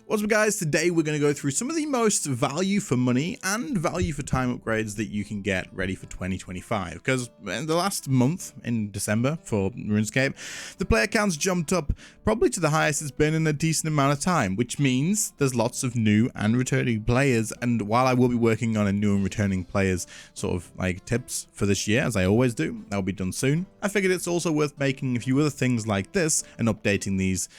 What's up guys, today we're going to go through some of the most value for money and value for time upgrades that you can get ready for 2025, because in the last month in December for RuneScape, the player count's jumped up probably to the highest it's been in a decent amount of time, which means there's lots of new and returning players. And while I will be working on a new and returning players sort of like tips for this year, as I always do, that'll be done soon, I figured it's also worth making a few other things like this and updating these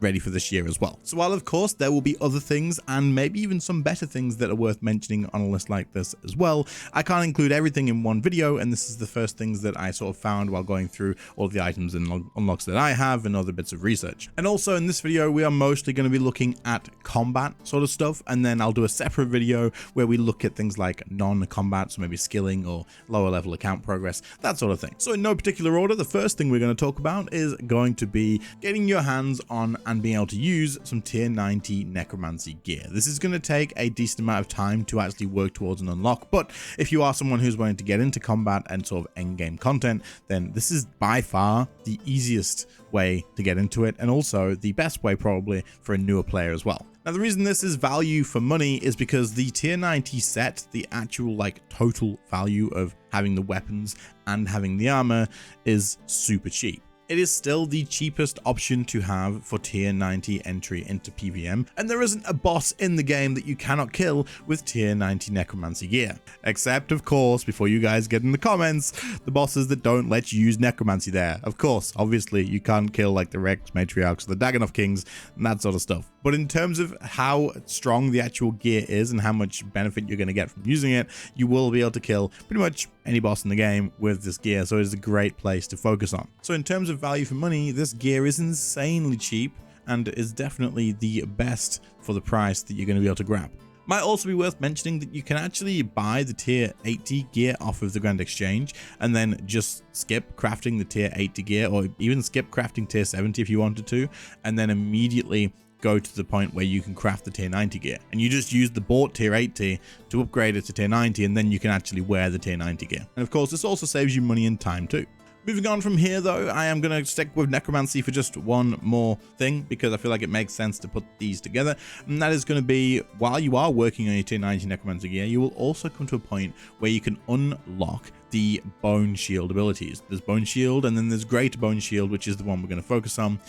ready for this year as well. So while of course there will be other things and maybe even some better things that are worth mentioning on a list like this as well, I can't include everything in one video, and this is the first things that I sort of found while going through all of the items and unlocks that I have and other bits of research. And also in this video we are mostly going to be looking at combat sort of stuff, and then I'll do a separate video where we look at things like non-combat, so maybe skilling or lower level account progress, that sort of thing. So in no particular order, the first thing we're going to talk about is going to be getting your hands on and being able to use some tier 90 Necromancy Gear. This is going to take a decent amount of time to actually work towards an unlock, but if you are someone who's wanting to get into combat and sort of end game content, then this is by far the easiest way to get into it, and also the best way probably for a newer player as well. Now the reason this is value for money is because the tier 90 set, the actual like total value of having the weapons and having the armor, is super cheap. It is still the cheapest option to have for tier 90 entry into PVM, and there isn't a boss in the game that you cannot kill with tier 90 Necromancy Gear. Except, of course, before you guys get in the comments, the bosses that don't let you use Necromancy there. Of course, obviously, you can't kill like the Rex Matriarchs, the Dagonoth Kings, and that sort of stuff. But in terms of how strong the actual gear is and how much benefit you're going to get from using it, you will be able to kill pretty much any boss in the game with this gear, so it is a great place to focus on. So in terms of value for money, this gear is insanely cheap and is definitely the best for the price that you're going to be able to grab. Might also be worth mentioning that you can actually buy the tier 80 gear off of the Grand Exchange and then just skip crafting the tier 80 gear, or even skip crafting tier 70 if you wanted to, and then immediately go to the point where you can craft the tier 90 gear, and you just use the bought tier 80 to upgrade it to tier 90, and then you can actually wear the tier 90 gear. And of course this also saves you money and time too. Moving on from here though, I am going to stick with Necromancy for just one more thing, because I feel like it makes sense to put these together, and that is going to be, while you are working on your tier 90 Necromancy Gear, you will also come to a point where you can unlock the Bone Shield abilities. There's Bone Shield, and then there's Great Bone Shield, which is the one we're going to focus on,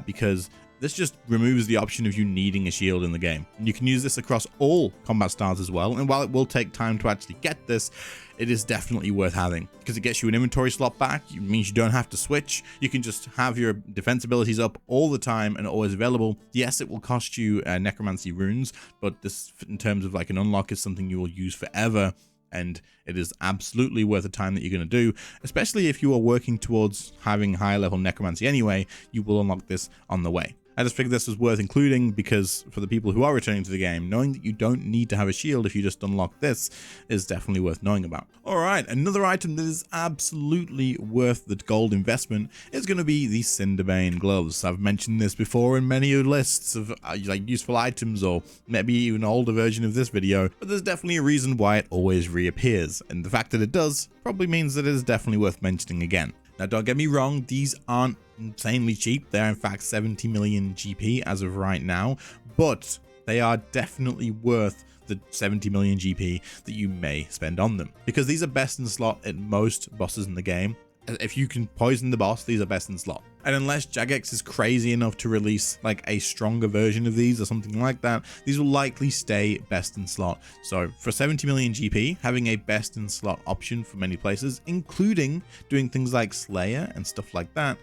because this just removes the option of you needing a shield in the game. And you can use this across all combat styles as well, and while it will take time to actually get this, it is definitely worth having, because it gets you an inventory slot back. It means you don't have to switch. You can just have your defense abilities up all the time and always available. Yes, it will cost you necromancy runes, but this, in terms of like an unlock, is something you will use forever, and it is absolutely worth the time that you're going to do, especially if you are working towards having higher level necromancy anyway. You will unlock this on the way. I just figured this was worth including, because for the people who are returning to the game, knowing that you don't need to have a shield if you just unlock this is definitely worth knowing about. Alright, another item that is absolutely worth the gold investment is going to be the Cinderbane Gloves. I've mentioned this before in many lists of like useful items, or maybe even an older version of this video, but there's definitely a reason why it always reappears, and the fact that it does probably means that it is definitely worth mentioning again. Now don't get me wrong, these aren't insanely cheap. They're in fact 70 million GP as of right now, but they are definitely worth the 70 million GP that you may spend on them, because these are best in slot at most bosses in the game. If you can poison the boss, these are best in slot. And unless Jagex is crazy enough to release like a stronger version of these or something like that, these will likely stay best in slot. So for 70 million GP, having a best in slot option for many places, including doing things like Slayer and stuff like that,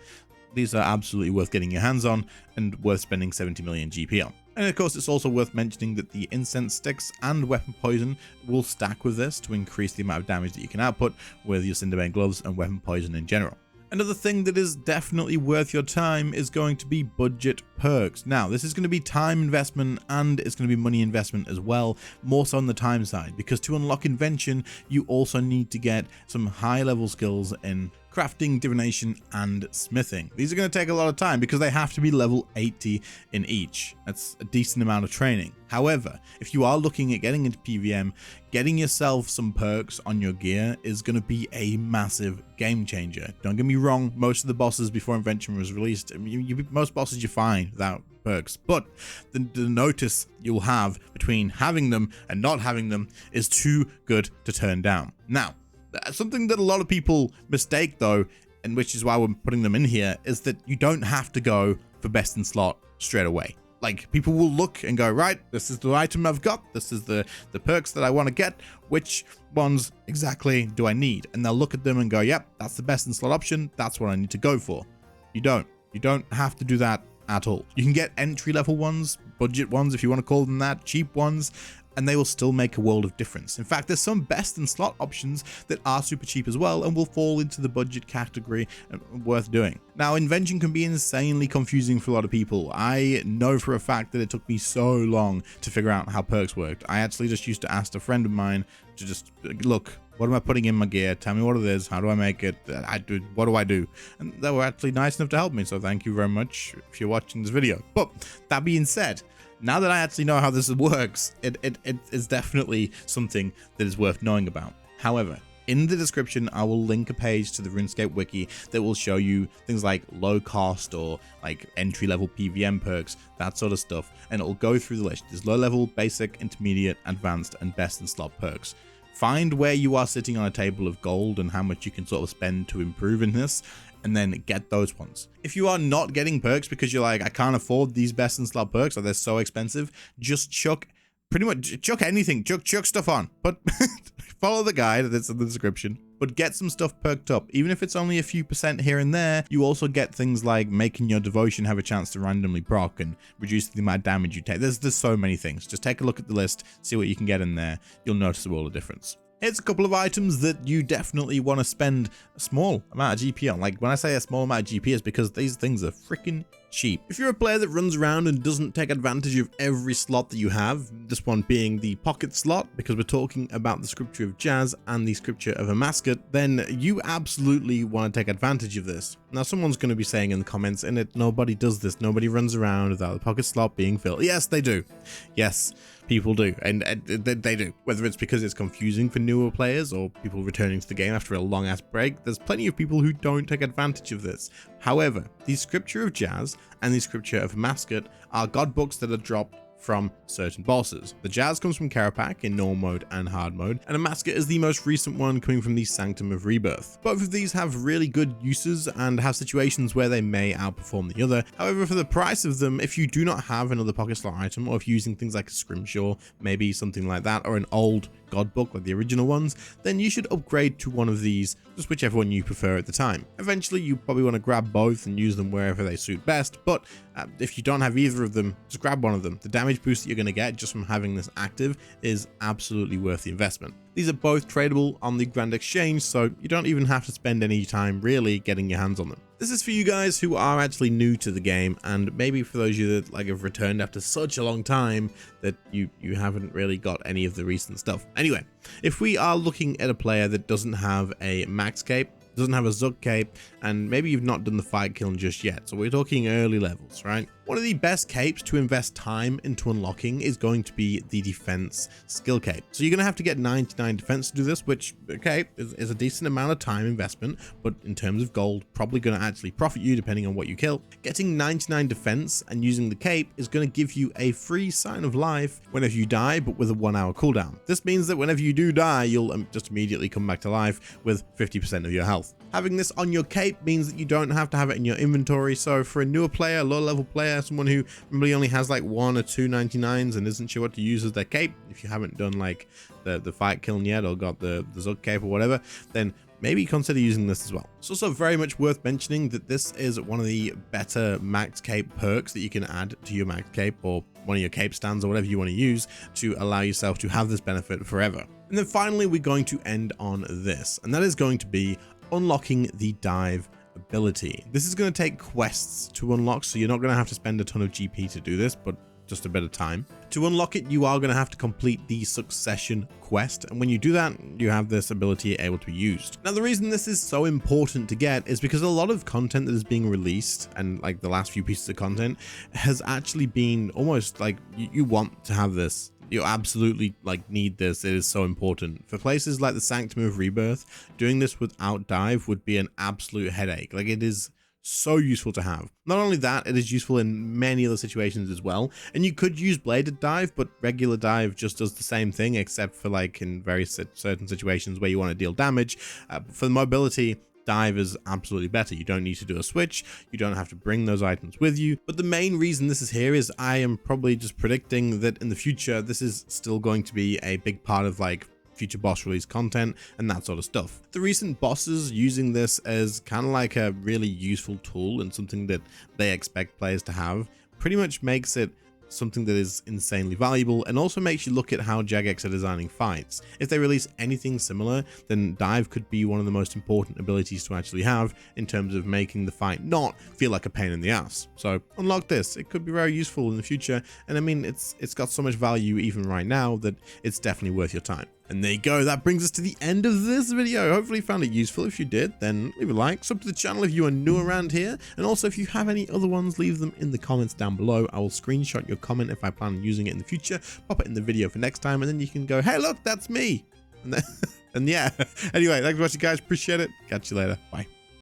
these are absolutely worth getting your hands on and worth spending 70 million GP on. And of course, it's also worth mentioning that the incense sticks and weapon poison will stack with this to increase the amount of damage that you can output with your Cinderbane Gloves and weapon poison in general. Another thing that is definitely worth your time is going to be budget perks. Now, this is going to be time investment and it's going to be money investment as well, more so on the time side, because to unlock invention, you also need to get some high level skills in crafting, divination, and smithing. These are going to take a lot of time because they have to be level 80 in each. That's a decent amount of training. However, if you are looking at getting into PvM, getting yourself some perks on your gear is going to be a massive game changer. Don't get me wrong, most of the bosses before Invention was released, most bosses you find without perks, but the notice you'll have between having them and not having them is too good to turn down. Now, something that a lot of people mistake though, and which is why we're putting them in here, is that you don't have to go for best in slot straight away. Like, people will look and go, right, this is the item I've got, this is the perks that I want to get, which ones exactly do I need? And they'll look at them and go, yep, that's the best in slot option, that's what I need to go for. You don't have to do that at all. You can get entry level ones, budget ones if you want to call them that, cheap ones, and they will still make a world of difference. In fact, there's some best in slot options that are super cheap as well and will fall into the budget category and worth doing. Now, Invention can be insanely confusing for a lot of people. I know for a fact that it took me so long to figure out how perks worked. I actually just used to ask a friend of mine to just look, what am I putting in my gear? Tell me what it is. How do I make it? What do I do? And they were actually nice enough to help me. So thank you very much if you're watching this video. But that being said, now that I actually know how this works, it is definitely something that is worth knowing about. However, in the description, I will link a page to the RuneScape wiki that will show you things like low cost or like entry level PvM perks, that sort of stuff. And it will go through the list. There's low level, basic, intermediate, advanced, and best in slot perks. Find where you are sitting on a table of gold and how much you can sort of spend to improve in this, and then get those ones. If you are not getting perks because you're like, I can't afford these best in slot perks or they're so expensive, just chuck anything, chuck stuff on. But follow the guide that's in the description, but get some stuff perked up. Even if it's only a few % here and there, you also get things like making your devotion have a chance to randomly proc and reduce the amount of damage you take. There's so many things. Just take a look at the list, see what you can get in there. You'll notice a world of difference. Here's a couple of items that you definitely want to spend a small amount of GP on. Like, when I say a small amount of GP, it's because these things are freaking cheap. If you're a player that runs around and doesn't take advantage of every slot that you have, this one being the pocket slot, because we're talking about the Scripture of Jazz and the Scripture of a Mascot, then you absolutely want to take advantage of this. Now, someone's going to be saying in the comments, Init, nobody does this. Nobody runs around without the pocket slot being filled. Yes, they do. Yes, people do. And they do. Whether it's because it's confusing for newer players or people returning to the game after a long ass break, there's plenty of people who don't take advantage of this. However, the Scripture of Jazz and the Scripture of Mascot are god books that are dropped from certain bosses. The Jazz comes from Karapak in normal mode and hard mode, and a Mascot is the most recent one coming from the Sanctum of Rebirth. Both of these have really good uses and have situations where they may outperform the other. However, for the price of them, if you do not have another pocket slot item, or if you're using things like a Scrimshaw, maybe something like that, or an old god book like the original ones, then you should upgrade to one of these, just whichever one you prefer at the time. Eventually, you probably want to grab both and use them wherever they suit best, but if you don't have either of them, just grab one of them. The damage boost that you're going to get just from having this active is absolutely worth the investment. These are both tradable on the Grand Exchange, so you don't even have to spend any time really getting your hands on them. This is for you guys who are actually new to the game, and maybe for those of you that have returned after such a long time that you haven't really got any of the recent stuff. Anyway, if we are looking at a player that doesn't have a max cape, doesn't have a Zug cape, and maybe you've not done the fight kiln just yet, so we're talking early levels, right? One of the best capes to invest time into unlocking is going to be the defense skill cape. So you're going to have to get 99 defense to do this, which, okay, is a decent amount of time investment, but in terms of gold, probably going to actually profit you depending on what you kill. Getting 99 defense and using the cape is going to give you a free sign of life whenever you die, but with a 1 hour cooldown. This means that whenever you do die, you'll just immediately come back to life with 50% of your health. Having this on your cape means that you don't have to have it in your inventory. So for a newer player, low level player, someone who really only has like 1 or 2 99s and isn't sure what to use as their cape, if you haven't done like the fight kiln yet or got the Zug cape or whatever, then maybe consider using this as well. It's also very much worth mentioning that this is one of the better max cape perks that you can add to your max cape or one of your cape stands or whatever you want to use to allow yourself to have this benefit forever. And then finally, we're going to end on this, and that is going to be unlocking the dive ability. This is going to take quests to unlock, so you're not going to have to spend a ton of GP to do this, but just a bit of time. To unlock it, you are going to have to complete the Succession quest, and when you do that, you have this ability able to be used. Now, the reason this is so important to get is because a lot of content that is being released, and like the last few pieces of content, has actually been almost like you want to have this. You absolutely like need this. It is so important. For places like the Sanctum of Rebirth, doing this without dive would be an absolute headache. Like, it is so useful to have. Not only that, it is useful in many other situations as well. And you could use bladed dive, but regular dive just does the same thing, except for like in very certain situations where you want to deal damage. For the mobility, dive is absolutely better. You don't need to do a switch. You don't have to bring those items with you. But the main reason this is here is I am probably just predicting that in the future, this is still going to be a big part of like future boss release content and that sort of stuff. The recent bosses using this as kind of like a really useful tool and something that they expect players to have pretty much makes it something that is insanely valuable, and also makes you look at how Jagex are designing fights. If they release anything similar, then dive could be one of the most important abilities to actually have in terms of making the fight not feel like a pain in the ass. So unlock this. It could be very useful in the future, and I mean, it's got so much value even right now that it's definitely worth your time. And there you go, that brings us to the end of this video. Hopefully you found it useful. If you did, then leave a like, sub to the channel if you are new around here, and also if you have any other ones, leave them in the comments down below. I will screenshot your comment if I plan on using it in the future, pop it in the video for next time, and then you can go, hey look, that's me. And, then, and yeah, anyway, thanks for watching guys, appreciate it, catch you later, bye.